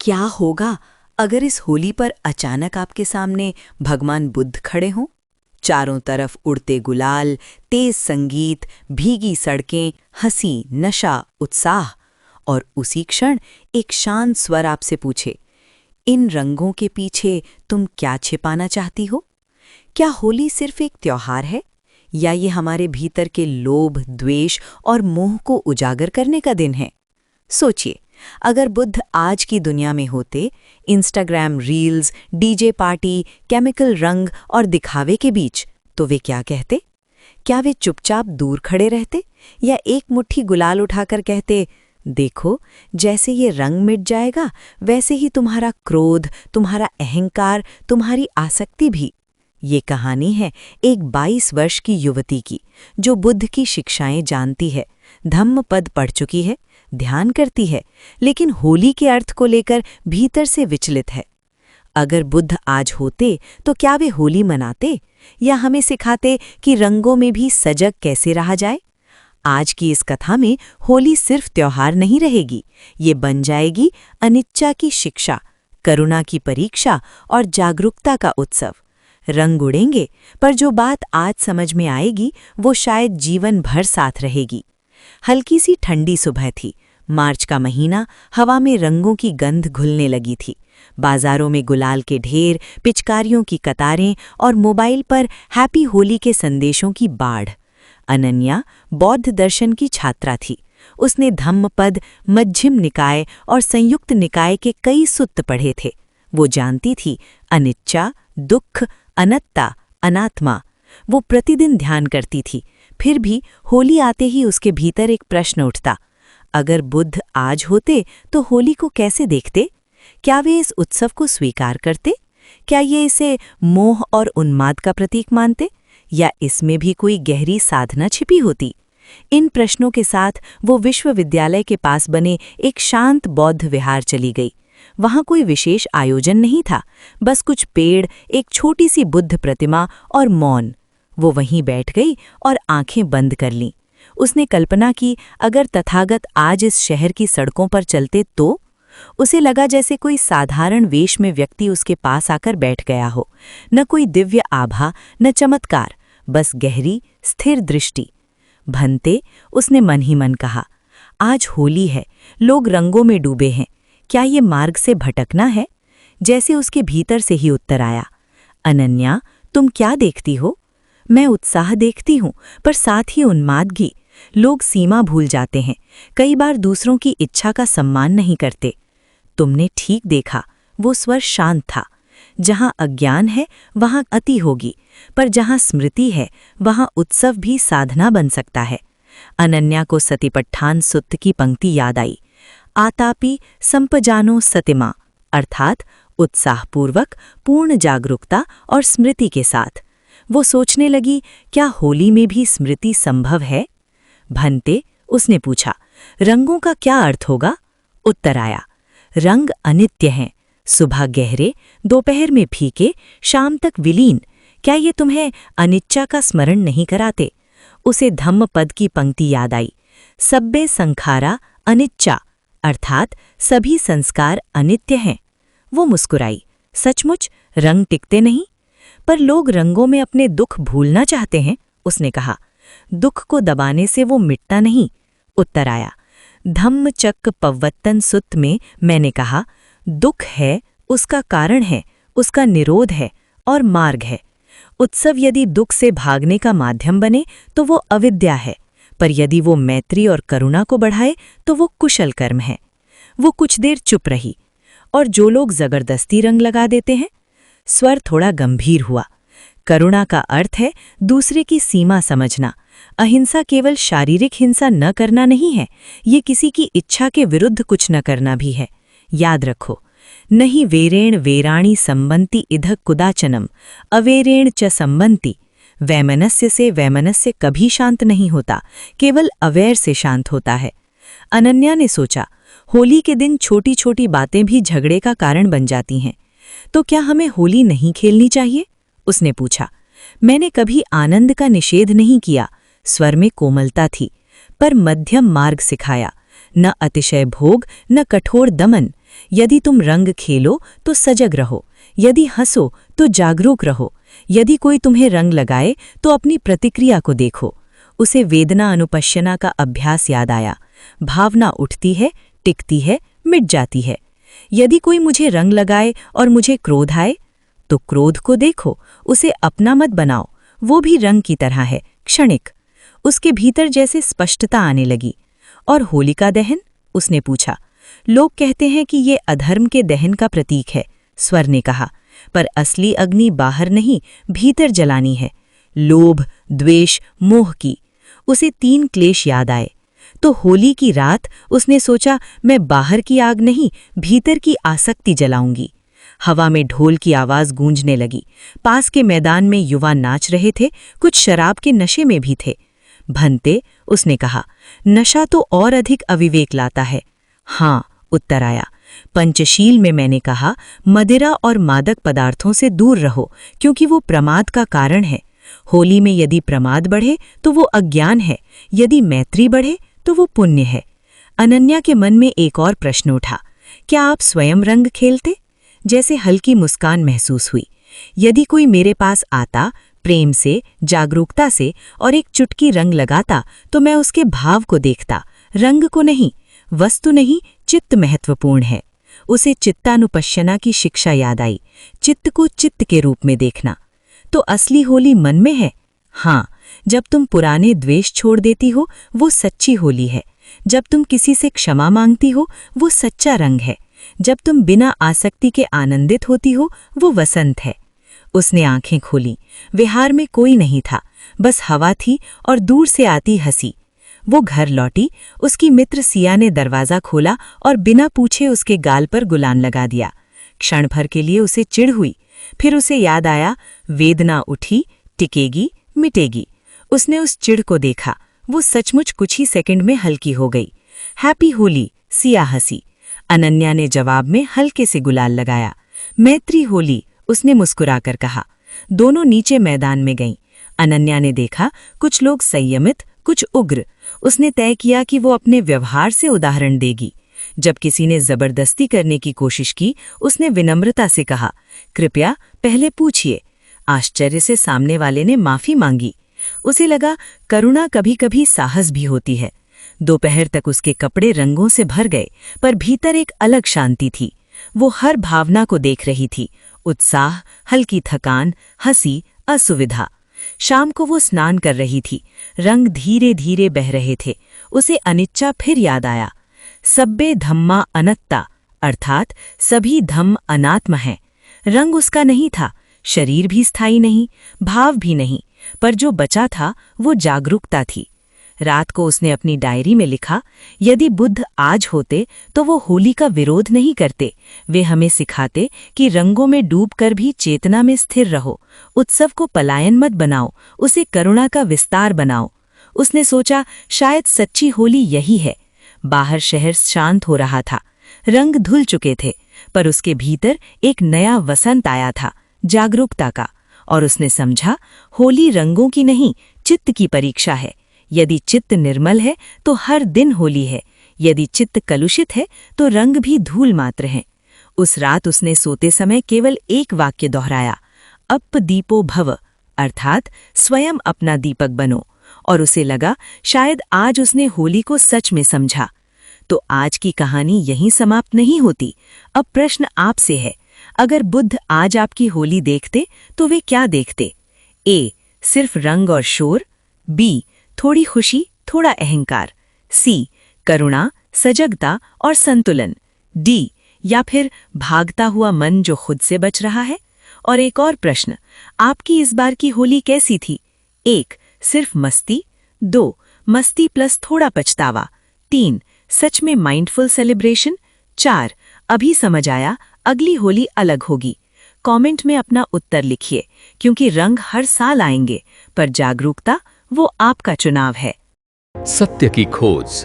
क्या होगा अगर इस होली पर अचानक आपके सामने भगवान बुद्ध खड़े हों? चारों तरफ उड़ते गुलाल, तेज संगीत, भीगी सड़कें, हंसी, नशा, उत्साह, और उसी क्षण एक शांत स्वर आपसे पूछे, इन रंगों के पीछे तुम क्या छिपाना चाहती हो? क्या होली सिर्फ एक त्योहार है, या ये हमारे भीतर के लोभ, द्वेष और मोह को उजागर करने का दिन है? सोचिए, अगर बुद्ध आज की दुनिया में होते, Instagram reels, DJ party, chemical रंग और दिखावे के बीच, तो वे क्या कहते? क्या वे चुपचाप दूर खड़े रहते, या एक मुट्ठी गुलाल उठाकर कहते, देखो, जैसे ये रंग मिट जाएगा वैसे ही तुम्हारा क्रोध, तुम्हारा अहंकार, तुम्हारी आसक्ति भी? ये कहानी है एक 22 वर्ष की युवती की, जो बुद्ध की शिक्षाएं जानती है, धम्मपद पढ़ चुकी है, ध्यान करती है, लेकिन होली के अर्थ को लेकर भीतर से विचलित है। अगर बुद्ध आज होते तो क्या वे होली मनाते, या हमें सिखाते कि रंगों में भी सजग कैसे रहा जाए? आज की इस कथा में होली सिर्फ त्योहार नहीं रहेगी, ये बन जाएगी अनिच्छा की शिक्षा, करुणा की परीक्षा और जागरूकता का उत्सव। रंग उड़ेंगे, पर जो बात आज समझ में आएगी वो शायद जीवन भर साथ रहेगी। हल्की सी ठंडी सुबह थी, मार्च का महीना, हवा में रंगों की गंध घुलने लगी थी। बाजारों में गुलाल के ढेर, पिचकारियों की कतारें और मोबाइल पर हैप्पी होली के संदेशों की बाढ़। अनन्या बौद्ध दर्शन की छात्रा थी। उसने धम्मपद, मध्यम निकाय और संयुक्त निकाय के कई सूत्र पढ़े थे। वो जानती थी अनिच्छा, दुख, अनत्ता, अनात्मा। वो प्रतिदिन ध्यान करती थी, फिर भी होली आते ही उसके भीतर एक प्रश्न उठता, अगर बुद्ध आज होते तो होली को कैसे देखते? क्या वे इस उत्सव को स्वीकार करते? क्या ये इसे मोह और उन्माद का प्रतीक मानते, या इसमें भी कोई गहरी साधना छिपी होती? इन प्रश्नों के साथ वो विश्वविद्यालय के पास बने एक शांत बौद्ध विहार चली गई। वहां कोई विशेष आयोजन नहीं था, बस कुछ पेड़, एक छोटी सी बुद्ध प्रतिमा और मौन। वो वहीं बैठ गई और आंखें बंद कर लीं। उसने कल्पना की, अगर तथागत आज इस शहर की सड़कों पर चलते तो? उसे लगा जैसे कोई साधारण वेश में व्यक्ति उसके पास आकर बैठ गया हो। न कोई दिव्य आभा, न चमत्कार, बस गहरी, स्थिर दृष्टि। भंते, उसने मन ही मन कहा, आज होली है, लोग रंगों में डूबे हैं, क्या ये मार्ग से भटकना है? जैसे उसके भीतर से ही उत्तर आया, अनन्या, तुम क्या देखती हो? मैं उत्साह देखती हूँ, पर साथ ही उन्मादगी। लोग सीमा भूल जाते हैं, कई बार दूसरों की इच्छा का सम्मान नहीं करते। तुमने ठीक देखा, वो स्वर शांत था। जहाँ अज्ञान है वहाँ अति होगी, पर जहाँ स्मृति है वहाँ उत्सव भी साधना बन सकता है। अनन्या को सतिपट्ठान सुत्त की पंक्ति याद आई, आतापि संपजानो सतिमा, अर्थात उत्साहपूर्वक, पूर्ण जागरूकता और स्मृति के साथ। वो सोचने लगी, क्या होली में भी स्मृति संभव है? भंते, उसने पूछा, रंगों का क्या अर्थ होगा? उत्तर आया, रंग अनित्य हैं, सुबह गहरे, दोपहर में फीके, शाम तक विलीन। क्या ये तुम्हें अनिच्छा का स्मरण नहीं कराते? उसे धम्मपद की पंक्ति याद आई, सब्बे संखारा अनिच्छा, अर्थात सभी संस्कार अनित्य हैं। वो मुस्कुराई, सचमुच रंग टिकते नहीं? पर लोग रंगों में अपने दुख भूलना चाहते हैं, उसने कहा। दुख को दबाने से वो मिटता नहीं। उत्तर आया, धम्मचक्क पव्वत्तन सुत्त में मैंने कहा, दुख है, उसका कारण है, उसका निरोध है और मार्ग है। उत्सव यदि दुख से भागने का माध्यम बने तो वो अविद्या है, पर यदि वो मैत्री और करुणा को बढ़ाए तो वो कुशल कर्म है। वो कुछ देर चुप रही, और जो लोग जबरदस्ती रंग लगा देते हैं। स्वर थोड़ा गंभीर हुआ, करुणा का अर्थ है दूसरे की सीमा समझना। अहिंसा केवल शारीरिक हिंसा न करना नहीं है, ये किसी की इच्छा के विरुद्ध कुछ न करना भी है। याद रखो, नहीं वेरेण वेराणी संबंति इध कुदाचनम, अवेरेण च संबंति। वैमनस्य से वैमनस्य कभी शांत नहीं होता, केवल अवैर से शांत होता है। अनन्या ने सोचा, होली के दिन छोटी छोटी बातें भी झगड़े का कारण बन जाती हैं। तो क्या हमें होली नहीं खेलनी चाहिए? उसने पूछा। मैंने कभी आनंद का निषेध नहीं किया, स्वर में कोमलता थी, पर मध्यम मार्ग सिखाया। न अतिशय भोग, न कठोर दमन, यदि तुम रंग खेलो तो सजग रहो, यदि हंसो तो जागरूक रहो, यदि कोई तुम्हें रंग लगाए तो अपनी प्रतिक्रिया को देखो। उसे वेदना अनुपश्यना का अभ्यास याद आया। भावना उठती है, टिकती है, मिट जाती है। यदि कोई मुझे रंग लगाए और मुझे क्रोध आए, तो क्रोध को देखो, उसे अपना मत बनाओ। वो भी रंग की तरह है, क्षणिक। उसके भीतर जैसे स्पष्टता आने लगी। और होलिका दहन? उसने पूछा। लोग कहते हैं कि ये अधर्म के दहन का प्रतीक है, स्वर ने कहा, पर असली अग्नि बाहर नहीं, भीतर जलानी है, लोभ, द्वेष, मोह की। उसे 3 क्लेश याद आए। तो होली की रात उसने सोचा, मैं बाहर की आग नहीं, भीतर की आसक्ति जलाऊंगी। हवा में ढोल की आवाज गूंजने लगी। पास के मैदान में युवा नाच रहे थे, कुछ शराब के नशे में भी थे। भनते, उसने कहा, नशा तो और अधिक अविवेक लाता है। हाँ, उत्तर आया। पंचशील में मैंने कहा, मदिरा और मादक पदार्थों से दूर रहो, क्योंकि वो प्रमाद का कारण है। होली में यदि प्रमाद बढ़े तो वो अज्ञान है, यदि मैत्री बढ़े तो वो पुण्य है। अनन्या के मन में एक और प्रश्न उठा, क्या आप स्वयं रंग खेलते? जैसे हल्की मुस्कान महसूस हुई। यदि कोई मेरे पास आता, प्रेम से, जागरूकता से, और एक चुटकी रंग लगाता, तो मैं उसके भाव को देखता, रंग को नहीं। वस्तु नहीं, चित्त महत्वपूर्ण है। उसे चित्तानुपश्यना की शिक्षा याद आई, चित्त को चित्त के रूप में देखना। तो असली होली मन में है। हाँ, जब तुम पुराने द्वेष छोड़ देती हो, वो सच्ची होली है। जब तुम किसी से क्षमा मांगती हो, वो सच्चा रंग है। जब तुम बिना आसक्ति के आनंदित होती हो, वो वसंत है। उसने आंखें खोली। विहार में कोई नहीं था, बस हवा थी और दूर से आती हंसी। वो घर लौटी। उसकी मित्र सिया ने दरवाजा खोला और बिना पूछे उसके गाल पर गुलान लगा दिया। क्षण भर के लिए उसे चिढ़ हुई, फिर उसे याद आया, वेदना उठी, टिकेगी, मिटेगी। उसने उस चिढ़ को देखा, वो सचमुच कुछ ही सेकंड में हल्की हो गई। हैप्पी होली, सिया हंसी। अनन्या ने जवाब में हल्के से गुलाल लगाया। मैत्री होली, उसने मुस्कुराकर कहा। दोनों नीचे मैदान में गईं। अनन्या ने देखा, कुछ लोग संयमित, कुछ उग्र। उसने तय किया कि वो अपने व्यवहार से उदाहरण देगी। जब किसी ने जबरदस्ती करने की कोशिश की, उसने विनम्रता से कहा, कृपया पहले पूछिए। आश्चर्य से सामने वाले ने माफी मांगी। उसे लगा, करुणा कभी कभी साहस भी होती है। दोपहर तक उसके कपड़े रंगों से भर गए, पर भीतर एक अलग शांति थी। वो हर भावना को देख रही थी, उत्साह, हल्की थकान, हंसी, असुविधा। शाम को वो स्नान कर रही थी। रंग धीरे धीरे बह रहे थे। उसे अनिच्चा फिर याद आया। सब्बे धम्मा अनत्ता, अर्थात सभी धम्म अनात्म हैं। रंग उसका नहीं था, शरीर भी स्थायी नहीं, भाव भी नहीं, पर जो बचा था वो जागरूकता थी। रात को उसने अपनी डायरी में लिखा, यदि बुद्ध आज होते तो वो होली का विरोध नहीं करते। वे हमें सिखाते कि रंगों में डूबकर भी चेतना में स्थिर रहो। उत्सव को पलायन मत बनाओ, उसे करुणा का विस्तार बनाओ। उसने सोचा, शायद सच्ची होली यही है। बाहर शहर शांत हो रहा था, रंग धुल चुके थे, पर उसके भीतर एक नया वसंत आया था, जागरूकता का। और उसने समझा, होली रंगों की नहीं, चित्त की परीक्षा है। यदि चित्त निर्मल है तो हर दिन होली है, यदि चित्त कलुषित है तो रंग भी धूल मात्र हैं। उस रात उसने सोते समय केवल एक वाक्य दोहराया, अप दीपो भव, अर्थात स्वयं अपना दीपक बनो। और उसे लगा, शायद आज उसने होली को सच में समझा। तो आज की कहानी यहीं समाप्त नहीं होती। अब प्रश्न आपसे है, अगर बुद्ध आज आपकी होली देखते तो वे क्या देखते? ए, सिर्फ रंग और शोर। बी, थोड़ी खुशी, थोड़ा अहंकार। सी, करुणा, सजगता और संतुलन। डी, या फिर भागता हुआ मन जो खुद से बच रहा है। और एक और प्रश्न, आपकी इस बार की होली कैसी थी? 1, सिर्फ मस्ती। 2, मस्ती प्लस थोड़ा पछतावा। 3, सच में माइंडफुल सेलिब्रेशन। 4, अभी समझ आया, अगली होली अलग होगी। कमेंट में अपना उत्तर लिखिए, क्योंकि रंग हर साल आएंगे, पर जागरूकता वो आपका चुनाव है। सत्य की खोज।